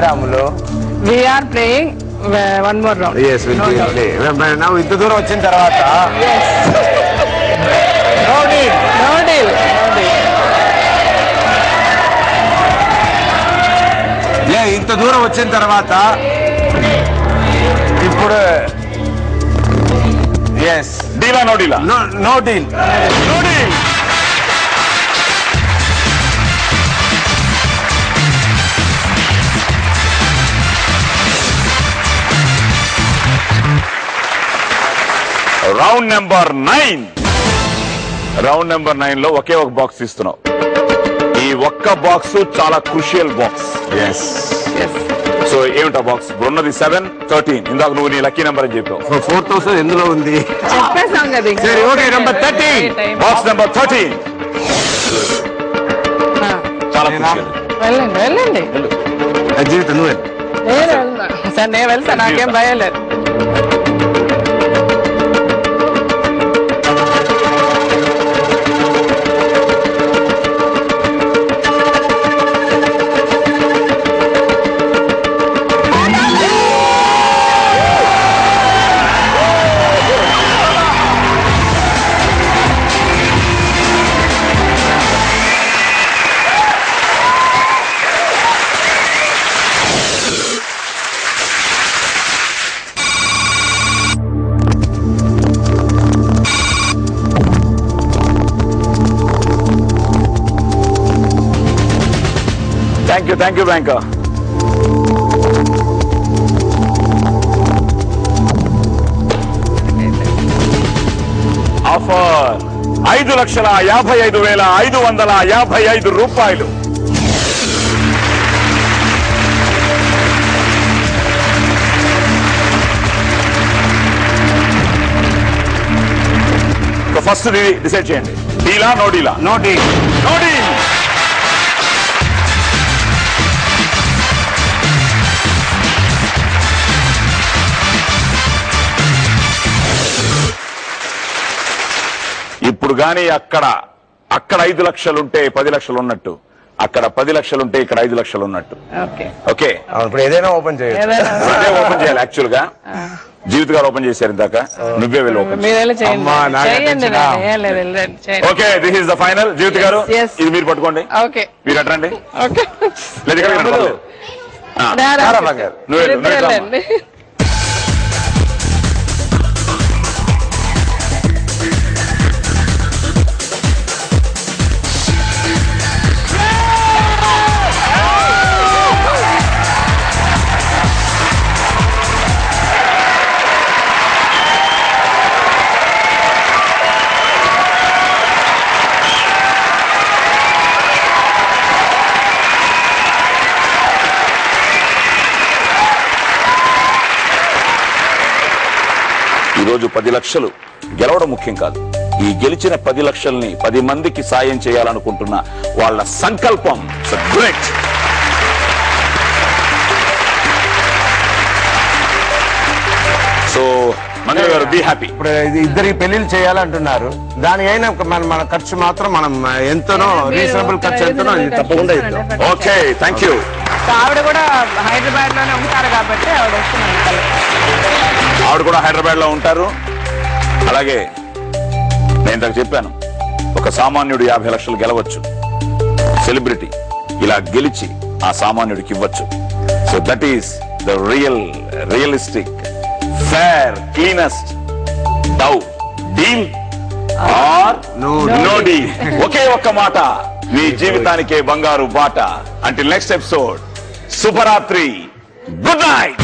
Jayaramulu. We are playing one more round. Yes, we'll play. Now ఇంత దూరం వచ్చిన తర్వాత No deal. No deal. ఇంత దూరం వచ్చిన తర్వాత ఇప్పుడు డీలా నో డీలా? No deal. No deal. Round number 9. Round number 9 లో ఒకే ఒక బాక్స్ ఇస్తున్నావు. ఈ ఒక్క బాక్స్ చాలా క్రూషియల్ బాక్స్. సో ఏమిటా బాక్స్? ఉన్నది 7, 13. ఇందాక నువ్వు నీ లక్కీ నెంబర్ అని చెప్పావు. 4000 ఎందులో ఉంది? చెప్పేసాం కదా. సరే ఓకే, నెంబర్ 13. బాక్స్ నెంబర్ 13 చాలా క్రూషియల్. వెళ్ళండి. జీవితం నువ్వే. సార్ నేను వెళ్తా, నాకేం భయం లేదు. Thank you బ్యాంకా. ఆఫర్ 5,55,555 రూపాయలు. ఫస్ట్ డిసైడ్ చేయండి. డీలా నో డీలా? No deal. No deal. ఇప్పుడు గాని అక్కడ 5 లక్షలుంటే 10 లక్షలు ఉన్నట్టు, అక్కడ 10 లక్షలుంటే ఇక్కడ 5 లక్షలు ఉన్నట్టు. ఓకే, ఇప్పుడు ఏదైనా ఓపెన్ చేయాలి. ఓపెన్ చేయాలి. యాక్చువల్ గా జీవిత గారు ఓపెన్ చేశారు ఇందాక, నువ్వే వెళ్ళి open. Okay, this is the final. Jeevitha గారు ఇది మీరు పట్టుకోండి. మీరు అట్రండి. నువ్వు ఈరోజు 10 లక్షలు గెలవడం ముఖ్యం కాదు. ఈ గెలిచిన 10 లక్షల్ని 10 మందికి సాయం చేయాలనుకుంటున్న వాళ్ళ సంకల్పం గ్రేట్. సో మంగళ గారు బీ హ్యాపీ. ఇప్పుడు ఇద్దరికి పెళ్లిళ్ళు చేయాలంటున్నారు. దాని అయినా మన ఖర్చు మాత్రం మనం ఎంతనో రీజనబుల్ ఖర్చు ఎంతనో తప్పకుండా ఇద్దాం. Okay, thank you. ఆవిడ కూడా హైదరాబాద్ లోనే ఉంటారు కాబట్టి ఆవిడ కూడా హైదరాబాద్ లో ఉంటారు. అలాగే నేను ఇందాక చెప్పాను, ఒక సామాన్యుడు 50 లక్షలు గెలవచ్చు. సెలబ్రిటీ ఇలా గెలిచి ఆ సామాన్యుడికి ఇవ్వచ్చు. So that is the realistic fair cleanest డౌ డీల్ ఆర్ నో డీల్. ఒకే ఒక్క మాట మీ జీవితానికే బంగారు బాట. అంటిల్ నెక్స్ట్ ఎపిసోడ్, శుభరాత్రి, గుడ్ నైట్.